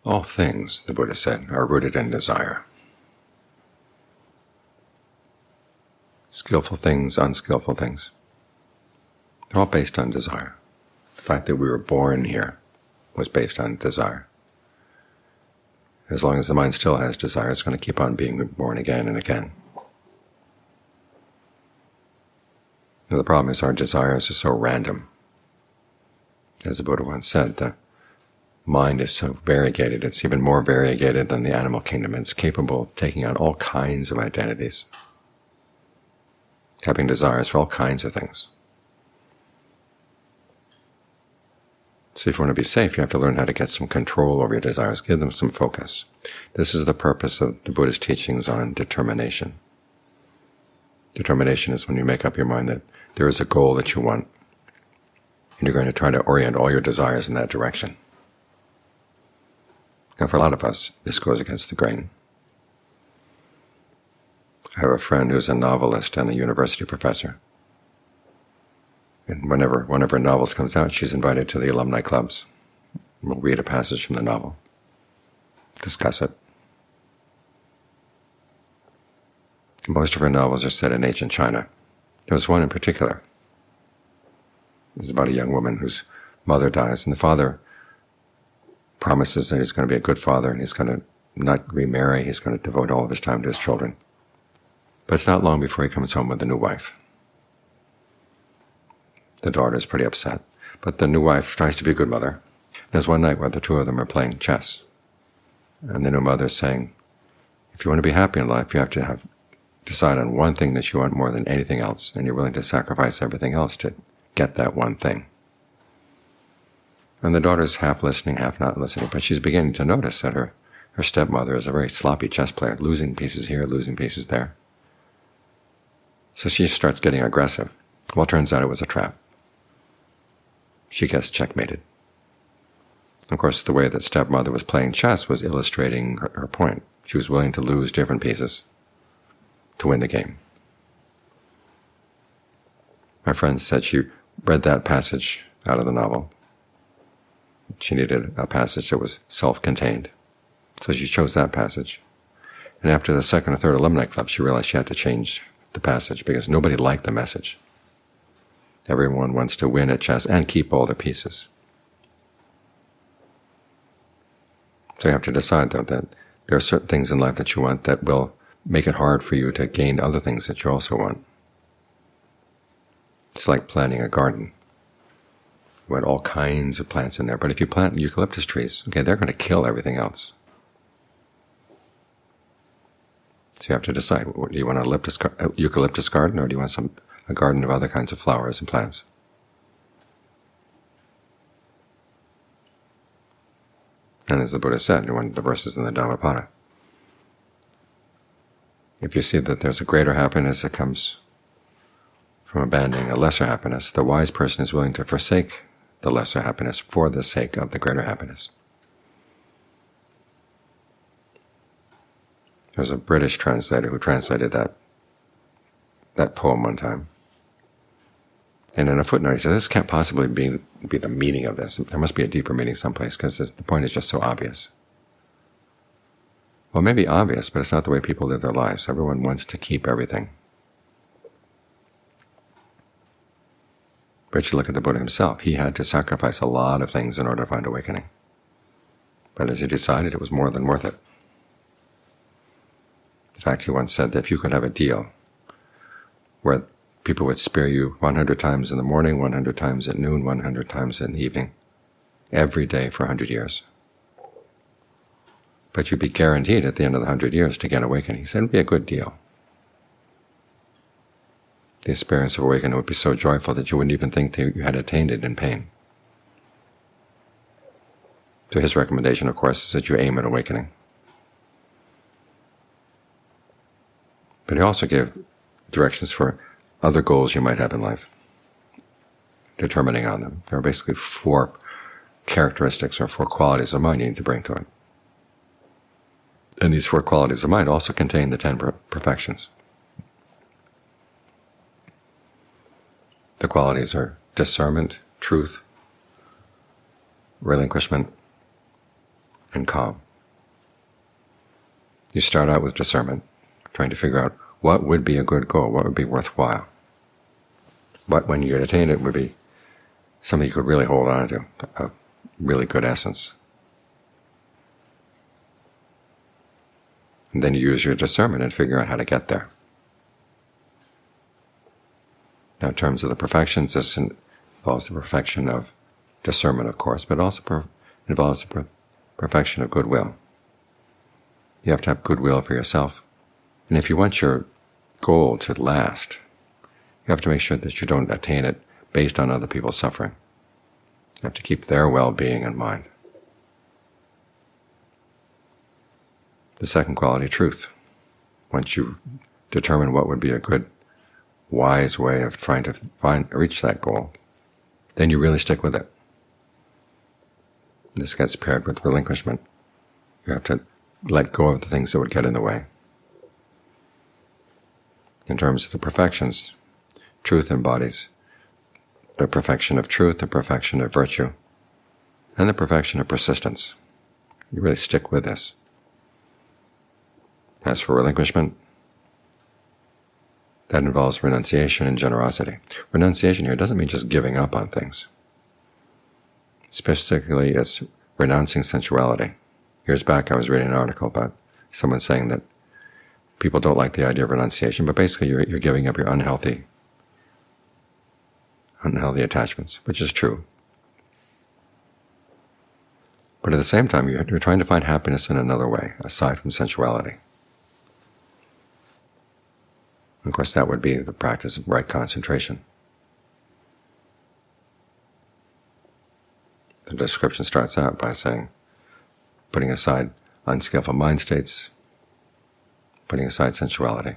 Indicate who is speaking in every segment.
Speaker 1: All things, the Buddha said, are rooted in desire. Skillful things, unskillful things, they're all based on desire. The fact that we were born here was based on desire. As long as the mind still has desire, it's going to keep on being born again and again. Now, the problem is our desires are so random. As the Buddha once said, the mind is so variegated, it's even more variegated than the animal kingdom. It's capable of taking on all kinds of identities, having desires for all kinds of things. So if you want to be safe, you have to learn how to get some control over your desires, give them some focus. This is the purpose of the Buddhist teachings on determination. Determination is when you make up your mind that there is a goal that you want, and you're going to try to orient all your desires in that direction. Now, for a lot of us, this goes against the grain. I have a friend who's a novelist and a university professor. And whenever one of her novels comes out, she's invited to the alumni clubs. We'll read a passage from the novel, discuss it. Most of her novels are set in ancient China. There was one in particular. It was about a young woman whose mother dies, and the father promises that he's going to be a good father, and he's going to not remarry, he's going to devote all of his time to his children. But it's not long before he comes home with a new wife. The daughter is pretty upset, but the new wife tries to be a good mother. There's one night where the two of them are playing chess, and the new mother is saying, if you want to be happy in life, you have to decide on one thing that you want more than anything else, and you're willing to sacrifice everything else to get that one thing. And the daughter's half listening, half not listening, but she's beginning to notice that her stepmother is a very sloppy chess player, losing pieces here, losing pieces there. So she starts getting aggressive. Well, it turns out it was a trap. She gets checkmated. Of course, the way that stepmother was playing chess was illustrating her point. She was willing to lose different pieces to win the game. My friend said she read that passage out of the novel. She needed a passage that was self-contained, so she chose that passage. And after the second or third alumni club, she realized she had to change the passage because nobody liked the message. Everyone wants to win at chess and keep all the pieces. So you have to decide, though, that there are certain things in life that you want that will make it hard for you to gain other things that you also want. It's like planting a garden. You want all kinds of plants in there, but if you plant eucalyptus trees, okay, they're going to kill everything else. So you have to decide, do you want a eucalyptus garden, or do you want a garden of other kinds of flowers and plants? And as the Buddha said in one of the verses in the Dhammapada, if you see that there's a greater happiness that comes from abandoning a lesser happiness, the wise person is willing to forsake the lesser happiness for the sake of the greater happiness. There's a British translator who translated that poem one time. And in a footnote he said, this can't possibly be the meaning of this. There must be a deeper meaning someplace, because the point is just so obvious. Well, it may be obvious, but it's not the way people live their lives. Everyone wants to keep everything. But you look at the Buddha himself. He had to sacrifice a lot of things in order to find awakening. But as he decided, it was more than worth it. In fact, he once said that if you could have a deal where people would spare you 100 times in the morning, 100 times at noon, 100 times in the evening, every day for 100 years, but you'd be guaranteed at the end of the 100 years to get awakening, he said it would be a good deal. The experience of awakening would be so joyful that you wouldn't even think that you had attained it in pain. So his recommendation, of course, is that you aim at awakening. But he also gave directions for other goals you might have in life, determining on them. There are basically 4 characteristics or 4 qualities of mind you need to bring to it. And these 4 qualities of mind also contain the 10 perfections. The qualities are discernment, truth, relinquishment, and calm. You start out with discernment, trying to figure out what would be a good goal, what would be worthwhile. But when you attain it, would be something you could really hold on to, a really good essence. And then you use your discernment and figure out how to get there. Now, in terms of the perfections, this involves the perfection of discernment, of course, but also involves the perfection of goodwill. You have to have goodwill for yourself. And if you want your goal to last, you have to make sure that you don't attain it based on other people's suffering. You have to keep their well-being in mind. The second quality, truth. Once you determine what would be a good, wise way of trying to reach that goal, then you really stick with it. This gets paired with relinquishment. You have to let go of the things that would get in the way. In terms of the perfections, truth embodies the perfection of truth, the perfection of virtue, and the perfection of persistence. You really stick with this. As for relinquishment, that involves renunciation and generosity. Renunciation here doesn't mean just giving up on things. Specifically, it's renouncing sensuality. Years back, I was reading an article about someone saying that people don't like the idea of renunciation, but basically you're giving up your unhealthy attachments, which is true. But at the same time, you're trying to find happiness in another way, aside from sensuality. Of course, that would be the practice of right concentration. The description starts out by saying, putting aside unskillful mind states, putting aside sensuality.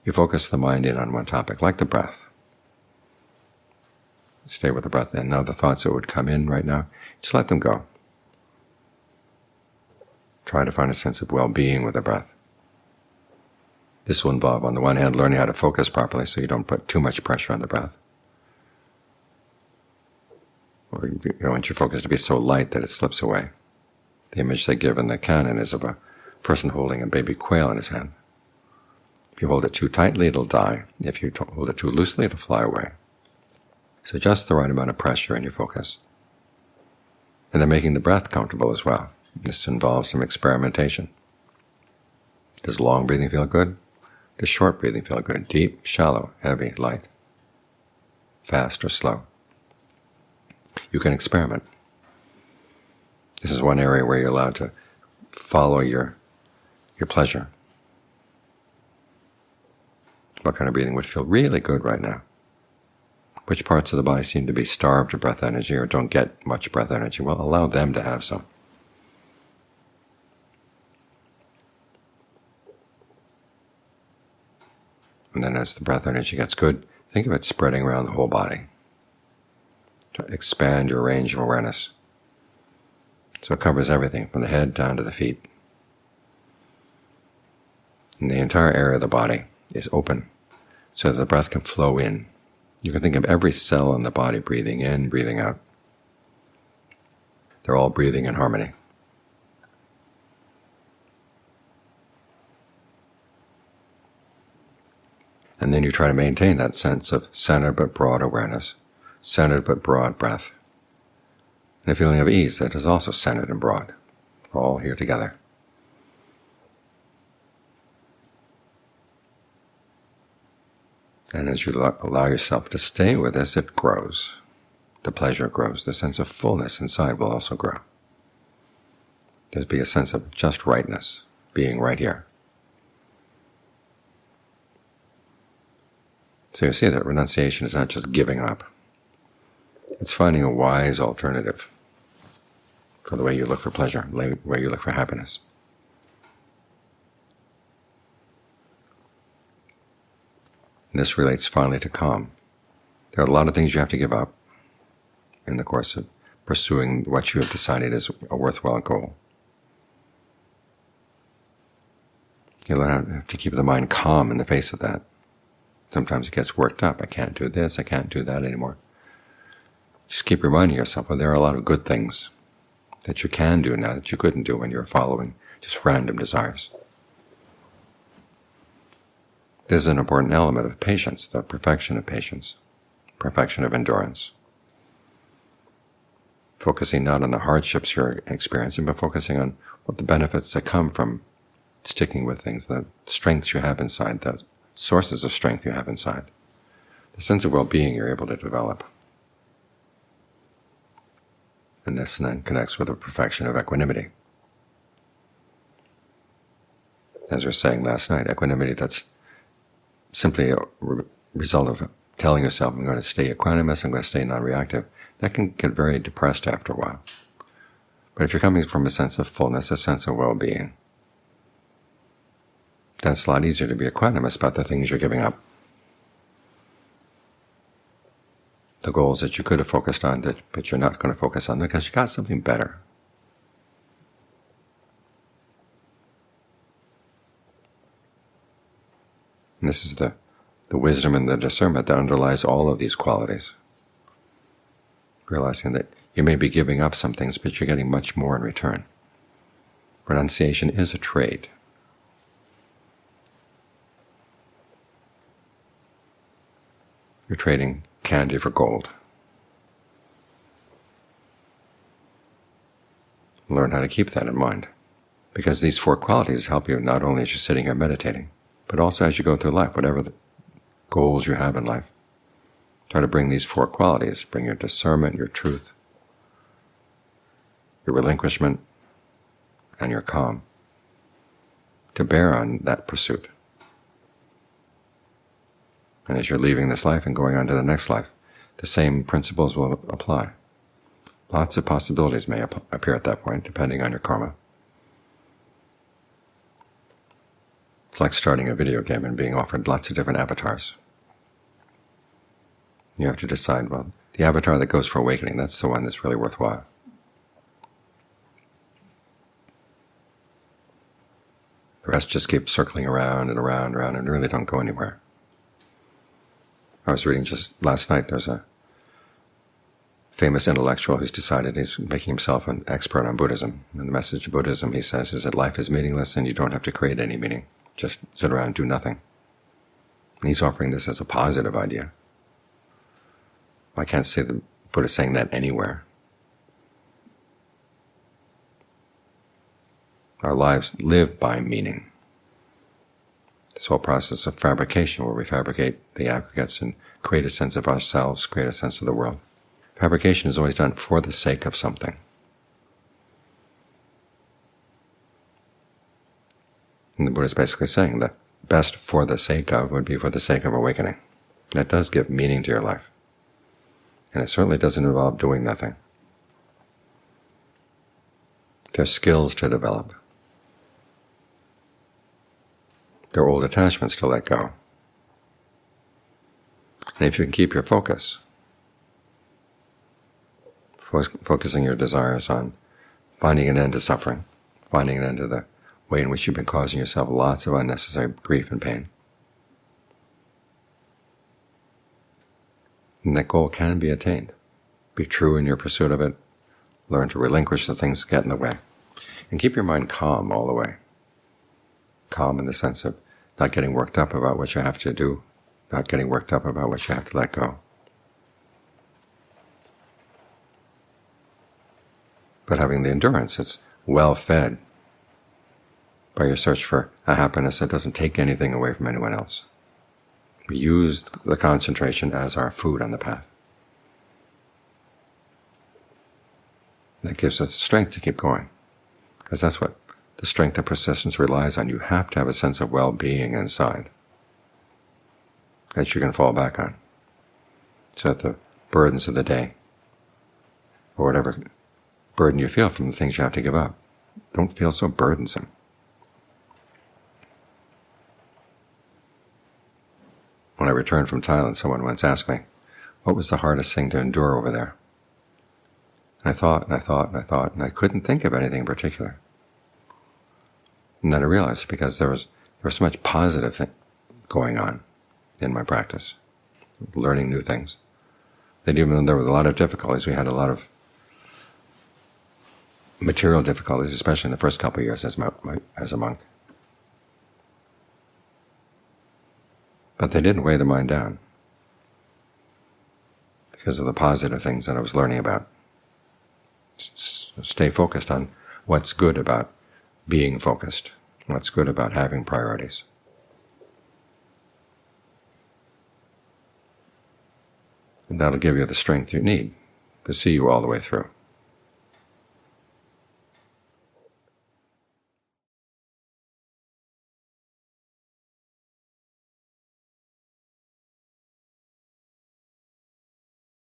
Speaker 1: You focus the mind in on one topic, like the breath. Stay with the breath, and now the thoughts that would come in right now, just let them go. Try to find a sense of well-being with the breath. This will involve, on the one hand, learning how to focus properly so you don't put too much pressure on the breath. Or you don't want your focus to be so light that it slips away. The image they give in the canon is of a person holding a baby quail in his hand. If you hold it too tightly, it'll die. If you hold it too loosely, it'll fly away. So just the right amount of pressure in your focus. And then making the breath comfortable as well. This involves some experimentation. Does long breathing feel good? Does short breathing feel good? Deep, shallow, heavy, light, fast or slow? You can experiment. This is one area where you're allowed to follow your pleasure. What kind of breathing would feel really good right now? Which parts of the body seem to be starved of breath energy or don't get much breath energy? Well, allow them to have some. And then as the breath energy gets good, think of it spreading around the whole body. To expand your range of awareness. So it covers everything, from the head down to the feet. And the entire area of the body is open, so that the breath can flow in. You can think of every cell in the body breathing in, breathing out. They're all breathing in harmony. And then you try to maintain that sense of centered but broad awareness, centered but broad breath, and a feeling of ease that is also centered and broad. We're all here together. And as you allow yourself to stay with this, it grows. The pleasure grows. The sense of fullness inside will also grow. There'll be a sense of just rightness, being right here. So you see that renunciation is not just giving up. It's finding a wise alternative for the way you look for pleasure, the way you look for happiness. And this relates finally to calm. There are a lot of things you have to give up in the course of pursuing what you have decided is a worthwhile goal. You have to keep the mind calm in the face of that. Sometimes it gets worked up. I can't do this, I can't do that anymore. Just keep reminding yourself, well, there are a lot of good things that you can do now that you couldn't do when you were following just random desires. This is an important element of patience, the perfection of patience, perfection of endurance. Focusing not on the hardships you're experiencing, but focusing on what the benefits that come from sticking with things, the strengths you have inside, the sources of strength you have inside, the sense of well-being you're able to develop. And this then connects with the perfection of equanimity. As we were saying last night, equanimity, that's simply a result of telling yourself, I'm going to stay equanimous, I'm going to stay non-reactive. That can get very depressed after a while. But if you're coming from a sense of fullness, a sense of well-being, then it's a lot easier to be equanimous about the things you're giving up. The goals that you could have focused on, but you're not going to focus on because you got something better. And this is the wisdom and the discernment that underlies all of these qualities. Realizing that you may be giving up some things, but you're getting much more in return. Renunciation is a trade. You're trading candy for gold. Learn how to keep that in mind, because these four qualities help you not only as you're sitting here meditating, but also as you go through life, whatever the goals you have in life. Try to bring these four qualities, bring your discernment, your truth, your relinquishment, and your calm, to bear on that pursuit. And as you're leaving this life and going on to the next life, the same principles will apply. Lots of possibilities may appear at that point, depending on your karma. It's like starting a video game and being offered lots of different avatars. You have to decide, well, the avatar that goes for awakening, that's the one that's really worthwhile. The rest just keep circling around and around and around and really don't go anywhere. I was reading just last night, there's a famous intellectual who's decided he's making himself an expert on Buddhism. And the message of Buddhism, he says, is that life is meaningless and you don't have to create any meaning. Just sit around and do nothing. And he's offering this as a positive idea. I can't say the Buddha is saying that anywhere. Our lives live by meaning. This whole process of fabrication, where we fabricate the aggregates and create a sense of ourselves, create a sense of the world. Fabrication is always done for the sake of something. And the Buddha is basically saying that best for the sake of would be for the sake of awakening. That does give meaning to your life. And it certainly doesn't involve doing nothing. There's skills to develop. There are old attachments to let go. And if you can keep your focus, focusing your desires on finding an end to suffering, finding an end to the way in which you've been causing yourself lots of unnecessary grief and pain, and that goal can be attained. Be true in your pursuit of it. Learn to relinquish the things that get in the way. And keep your mind calm all the way. Calm in the sense of not getting worked up about what you have to do, not getting worked up about what you have to let go. But having the endurance, it's well fed by your search for a happiness that doesn't take anything away from anyone else. We use the concentration as our food on the path. That gives us the strength to keep going, because that's what the strength of persistence relies on. You have to have a sense of well-being inside that you can fall back on, so that the burdens of the day, or whatever burden you feel from the things you have to give up, don't feel so burdensome. When I returned from Thailand, someone once asked me, what was the hardest thing to endure over there? And I thought, and I couldn't think of anything in particular. And then I realized, because there was so much positive going on in my practice, learning new things, that even though there were a lot of difficulties, we had a lot of material difficulties, especially in the first couple of years as a monk. But they didn't weigh the mind down because of the positive things that I was learning about. Stay focused on what's good about being focused, what's good about having priorities. And that'll give you the strength you need to see you all the way through.